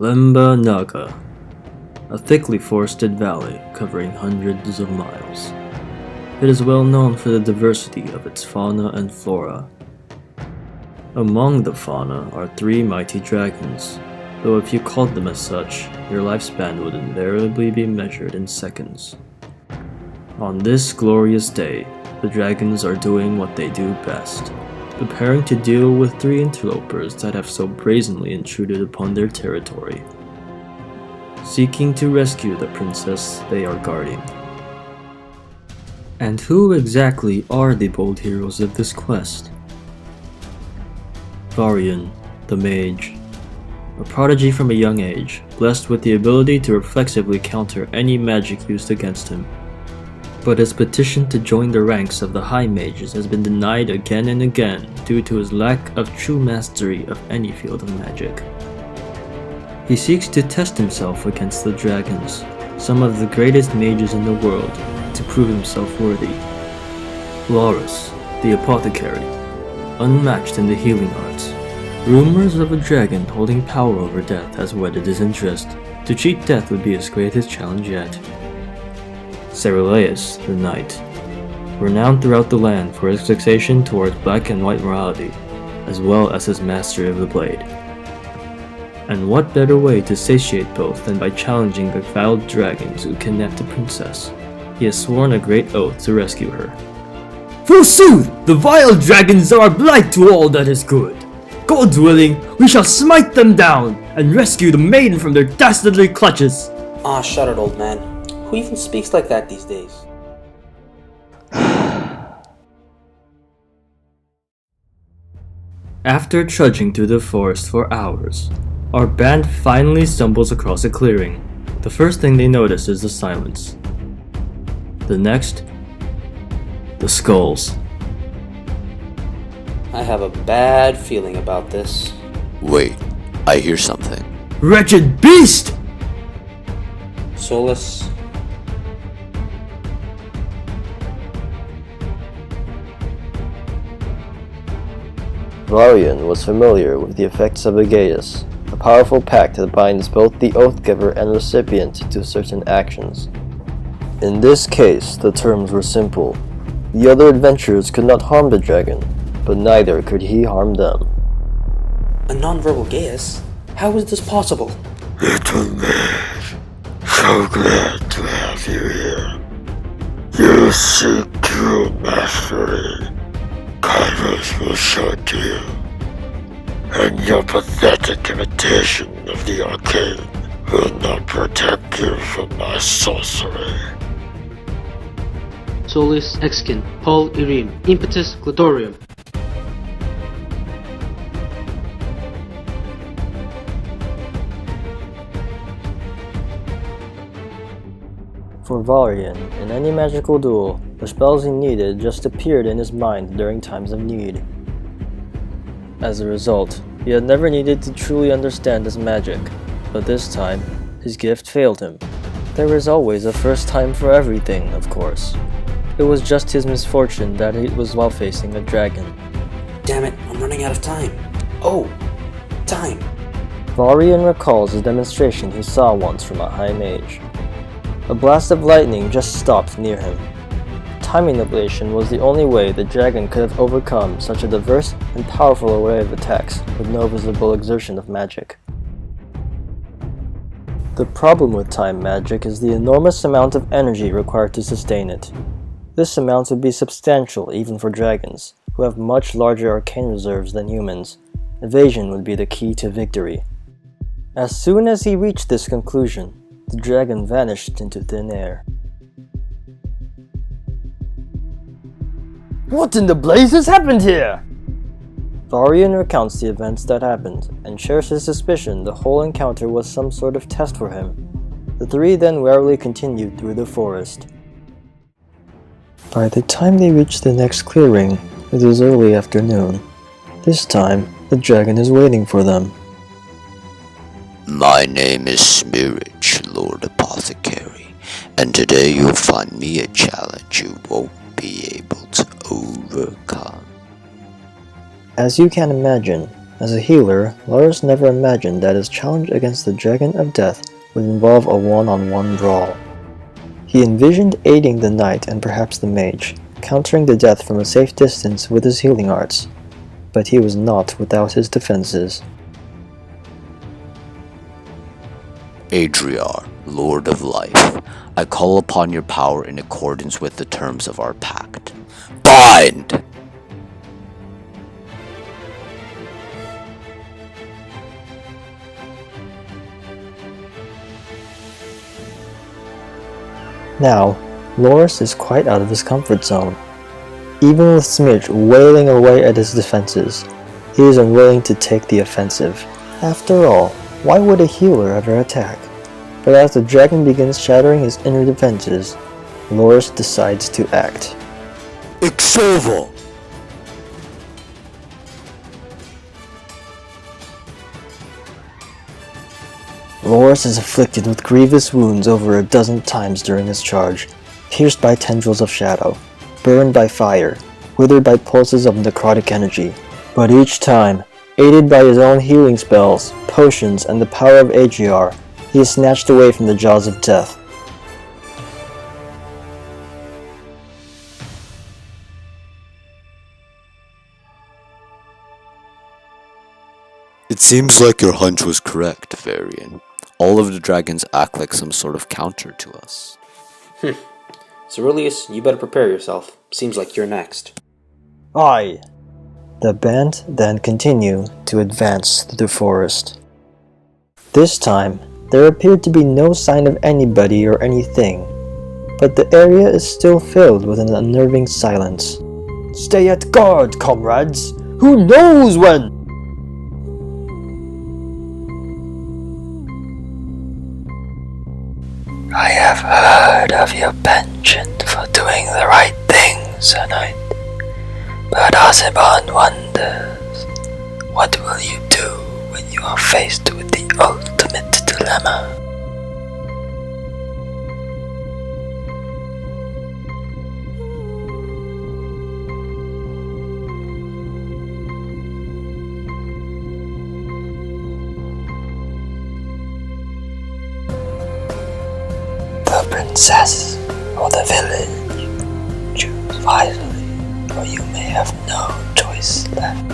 Lemba Naga, a thickly forested valley covering hundreds of miles. It is well known for the diversity of its fauna and flora. Among the fauna are 3 mighty dragons, though if you called them as such, your lifespan would invariably be measured in seconds. On this glorious day, the dragons are doing what they do best, preparing to deal with 3 interlopers that have so brazenly intruded upon their territory, seeking to rescue the princess they are guarding. And who exactly are the bold heroes of this quest? Varian, the mage, a prodigy from a young age, blessed with the ability to reflexively counter any magic used against him. But his petition to join the ranks of the High Mages has been denied again and again due to his lack of true mastery of any field of magic. He seeks to test himself against the dragons, some of the greatest mages in the world, to prove himself worthy. Laurus, the apothecary, unmatched in the healing arts. Rumors of a dragon holding power over death has whetted his interest. To cheat death would be his greatest challenge yet. Cerulaeus, the knight, renowned throughout the land for his fixation towards black and white morality, as well as his mastery of the blade. And what better way to satiate both than by challenging the foul dragons who kidnapped the princess? He has sworn a great oath to rescue her. Forsooth, the vile dragons are a blight to all that is good. God willing, we shall smite them down and rescue the maiden from their dastardly clutches. Ah, shut it, old man. Who even speaks like that these days? After trudging through the forest for hours, our band finally stumbles across a clearing. The first thing they notice is the silence. The next, the skulls. I have a bad feeling about this. Wait, I hear something. Wretched beast! Solus. Varian was familiar with the effects of Aegeus, a powerful pact that binds both the oath-giver and recipient to certain actions. In this case, the terms were simple. The other adventurers could not harm the dragon, but neither could he harm them. A non-verbal Gaius? How is this possible? Little mage, so glad to have you here. You seek true mastery. Kairos will show it to you. And your pathetic imitation of the arcane will not protect you from my sorcery. Solis Exkin, Paul Irim, Impetus Gladiorium. For Varian, in any magical duel, the spells he needed just appeared in his mind during times of need. As a result, he had never needed to truly understand his magic, but this time, his gift failed him. There is always a first time for everything, of course. It was just his misfortune that it was while facing a dragon. Damn it, I'm running out of time. Oh, time. Varian recalls a demonstration he saw once from a high mage. A blast of lightning just stopped near him. Timing ablation was the only way the dragon could have overcome such a diverse and powerful array of attacks with no visible exertion of magic. The problem with time magic is the enormous amount of energy required to sustain it. This amount would be substantial even for dragons, who have much larger arcane reserves than humans. Evasion would be the key to victory. As soon as he reached this conclusion, the dragon vanished into thin air. What in the blazes happened here? Varian recounts the events that happened, and shares his suspicion the whole encounter was some sort of test for him. The 3 then warily continued through the forest. By the time they reach the next clearing, it is early afternoon. This time, the dragon is waiting for them. My name is Smirich, Lord Apothecary, and today you'll find me a challenge you won't be able to overcome. As you can imagine, As a healer, Loris never imagined that his challenge against the Dragon of Death would involve a one-on-one brawl. He envisioned aiding the knight and perhaps the mage, countering the death from a safe distance with his healing arts. But he was not without his defenses. Adriar, Lord of Life, I call upon your power in accordance with the terms of our pact. Bind! Now, Loris is quite out of his comfort zone. Even with Smirch wailing away at his defenses, he is unwilling to take the offensive. After all, why would a healer ever attack? But as the dragon begins shattering his inner defenses, Loris decides to act. Exovo! Loris is afflicted with grievous wounds over a dozen times during his charge, pierced by tendrils of shadow, burned by fire, withered by pulses of necrotic energy. But each time, aided by his own healing spells, potions, and the power of Adriar, he is snatched away from the jaws of death. It seems like your hunch was correct, Varian. All of the dragons act like some sort of counter to us. Ceruleus, you better prepare yourself. Seems like you're next. Aye! The band then continue to advance through the forest. This time, there appeared to be no sign of anybody or anything, but the area is still filled with an unnerving silence. Stay at guard, comrades! Who knows when? I have heard of your penchant for doing the right thing, Sir Knight. But Ozibon wonders, what will you do when you are faced with the ultimate dilemma? The princess or the village? Choose wisely, or you may have no choice left.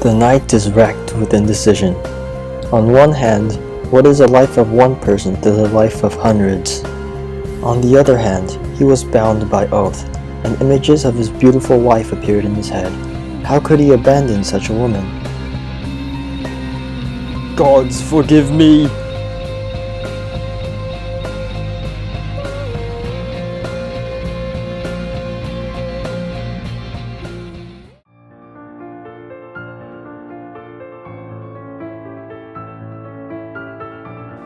The knight is racked with indecision. On one hand, what is the life of one person to the life of hundreds? On the other hand, he was bound by oath, and images of his beautiful wife appeared in his head. How could he abandon such a woman? Gods forgive me!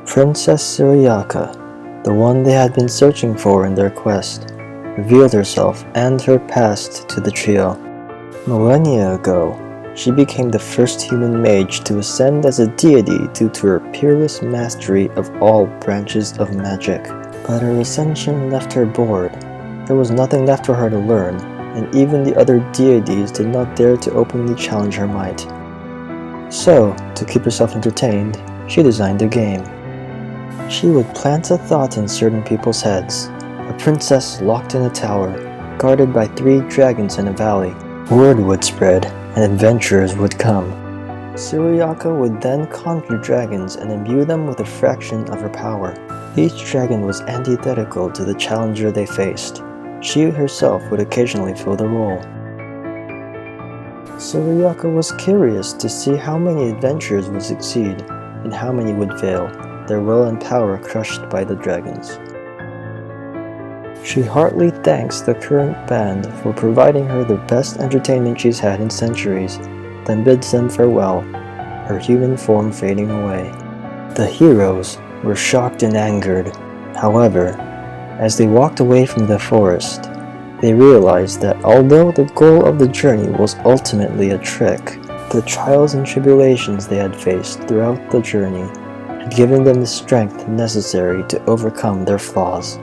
Princess Syriaca, the one they had been searching for in their quest, revealed herself and her past to the trio. Millennia ago, she became the first human mage to ascend as a deity due to her peerless mastery of all branches of magic. But her ascension left her bored. There was nothing left for her to learn, and even the other deities did not dare to openly challenge her might. So, to keep herself entertained, she designed a game. She would plant a thought in certain people's heads, a princess locked in a tower, guarded by 3 dragons in a valley. Word would spread, and adventurers would come. Syriaca would then conjure dragons and imbue them with a fraction of her power. Each dragon was antithetical to the challenger they faced. She herself would occasionally fill the role. Syriaca was curious to see how many adventurers would succeed, and how many would fail, their will and power crushed by the dragons. She heartily thanks the current band for providing her the best entertainment she's had in centuries, then bids them farewell, her human form fading away. The heroes were shocked and angered. However, as they walked away from the forest, they realized that although the goal of the journey was ultimately a trick, the trials and tribulations they had faced throughout the journey had given them the strength necessary to overcome their flaws.